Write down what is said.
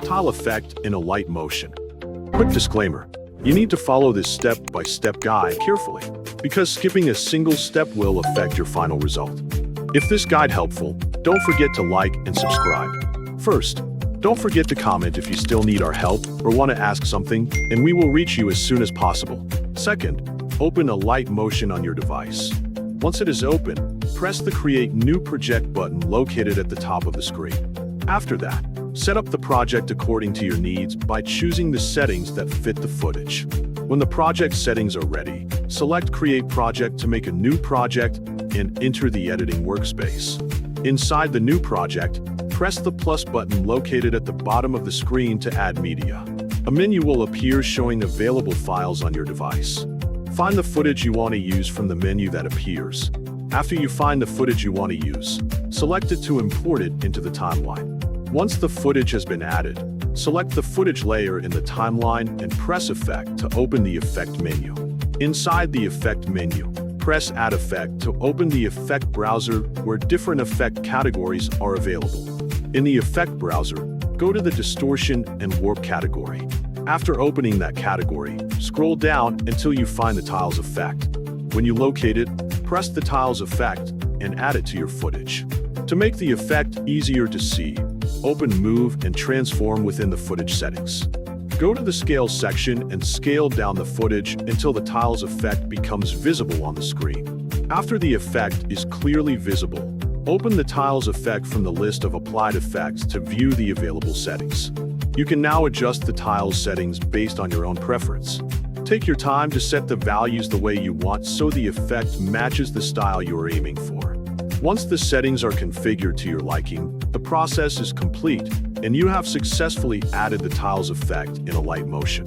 Tile effect in Alight Motion. Quick disclaimer, you need to follow this step-by-step guide carefully, because skipping a single step will affect your final result. If this guide helpful, don't forget to like and subscribe. First, don't forget to comment if you still need our help or want to ask something, and we will reach you as soon as possible. Second, open Alight Motion on your device. Once it is open, press the Create New Project button located at the top of the screen. After that, set up the project according to your needs by choosing the settings that fit the footage. When the project settings are ready, select Create Project to make a new project and enter the editing workspace. Inside the new project, press the plus button located at the bottom of the screen to add media. A menu will appear showing available files on your device. Find the footage you want to use from the menu that appears. After you find the footage you want to use, select it to import it into the timeline. Once the footage has been added, select the footage layer in the timeline and press Effect to open the Effect menu. Inside the Effect menu, press Add Effect to open the Effect browser where different effect categories are available. In the Effect browser, go to the Distortion and Warp category. After opening that category, scroll down until you find the tiles effect. When you locate it, press the tiles effect and add it to your footage. To make the effect easier to see, open Move and Transform within the footage settings. Go to the Scale section and scale down the footage until the tiles effect becomes visible on the screen. After the effect is clearly visible, open the tiles effect from the list of applied effects to view the available settings. You can now adjust the tiles settings based on your own preference. Take your time to set the values the way you want so the effect matches the style you are aiming for. Once the settings are configured to your liking, the process is complete, and you have successfully added the tiles effect in Alight Motion.